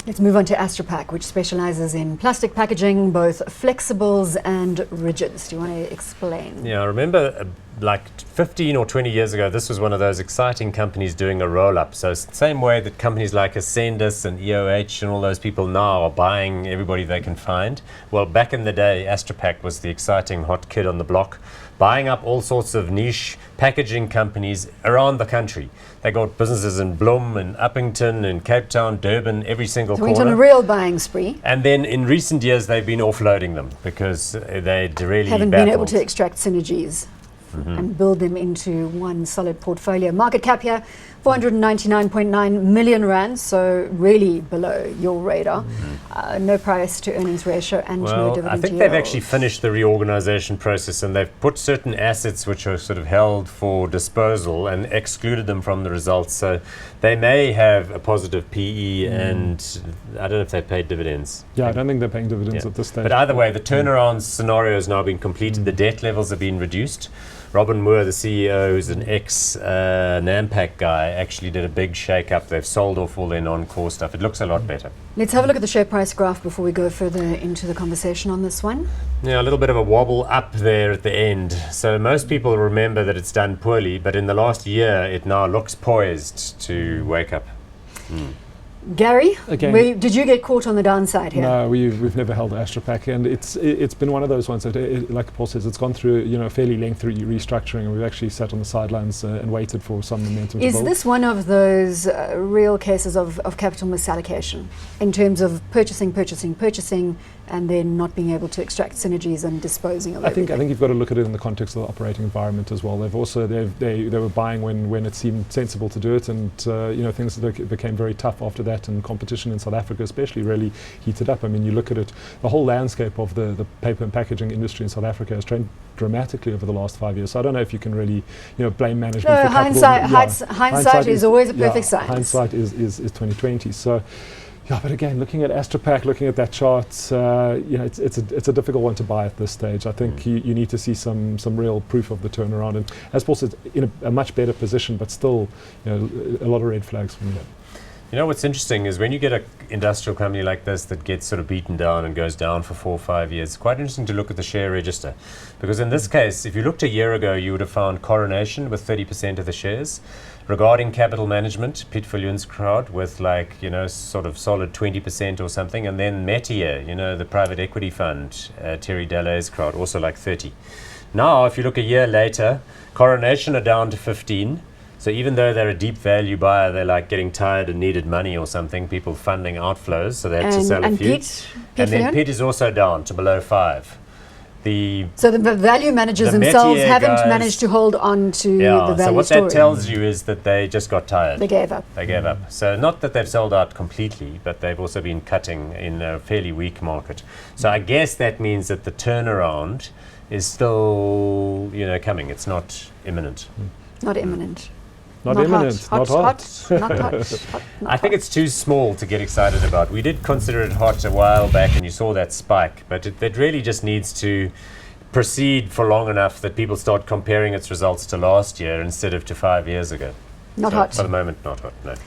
Let's move on to Astrapak, which specialises in plastic packaging, both flexibles and rigids. Do you want to explain? Yeah, I remember like 15 or 20 years ago, this was one of those exciting companies doing a roll-up. So it's the same way that companies like Ascendus and EOH and all those people now are buying everybody they can find. Well, back in the day, Astrapak was the exciting hot kid on the block, buying up all sorts of niche packaging companies around the country. They got businesses in Bloem and Uppington and Cape Town, Durban, every single So corner. went on a real buying spree. And then in recent years, they've been offloading them because they'd really Haven't battled. been able to extract synergies and build them into one solid portfolio. Market cap here, 499.9 million rand, so really below your radar. No price to earnings ratio and no Well, dividend I think yield. they've actually finished the reorganization process and they've put certain assets which are sort of held for disposal and excluded them from the results. So they may have a positive PE and I don't know if they paid dividends. Yeah, I don't think they're paying dividends Yeah. at this stage. But either way, the turnaround scenario has now been completed. The debt levels have been reduced. Robin Moore, the CEO, who's an ex-Nampak guy, actually did a big shake-up. They've sold off all their non-core stuff. It looks a lot better. Let's have a look at the share price graph before we go further into the conversation on this one. Yeah, a little bit of a wobble up there at the end. So most people remember that it's done poorly, but in the last year, it now looks poised to wake up. Gary, Again- did you get caught on the downside here? No, we've never held Astrapak, and it's been one of those ones that, like Paul says, it's gone through a fairly lengthy restructuring, and we've actually sat on the sidelines and waited for some momentum to Is build. this one of those real cases of capital misallocation in terms of purchasing, and then not being able to extract synergies and disposing of I think everything? you've got to look at it in the context of the operating environment as well. They were buying when it seemed sensible to do it, and things became very tough after that, and competition in South Africa especially really heated up. I mean, you look at it, the whole landscape of the paper and packaging industry in South Africa has changed dramatically over the last 5 years. So I don't know if you can really blame management No, for capital. hindsight is always a perfect science. Hindsight is 2020. So. Yeah, but again, looking at Astrapak, looking at that chart, it's a difficult one to buy at this stage. I think you need to see some real proof of the turnaround, and as Paul said, in a much better position, but still, a lot of red flags from there. You know what's interesting is when you get an industrial company like this that gets sort of beaten down and goes down for 4 or 5 years, it's quite interesting to look at the share register. Because in this case, if you looked a year ago, you would have found Coronation with 30% of the shares. Regarding capital management, Piet Viljoen's crowd with sort of solid 20% or something. And then Metier, the private equity fund, Terry Dallet's crowd, also like 30. Now, if you look a year later, Coronation are down to 15. So even though they're a deep value buyer, they're like getting tired and needed money or something, people funding outflows, so they had to sell a few. Piet And then Viljoen? Piet is also down to below 5. So the value managers the themselves Metier haven't guys- managed to hold on to the value so what story. that tells you is that they just got tired. They gave up. They gave up. So not that they've sold out completely, but they've also been cutting in a fairly weak market. So I guess that means that the turnaround is still, coming. It's not imminent. Not imminent. Not imminent, not hot. Not hot. I think it's too small to get excited about. We did consider it hot a while back, and you saw that spike, but it really just needs to proceed for long enough that people start comparing its results to last year instead of to 5 years ago. Not So hot. For the moment, not hot, no.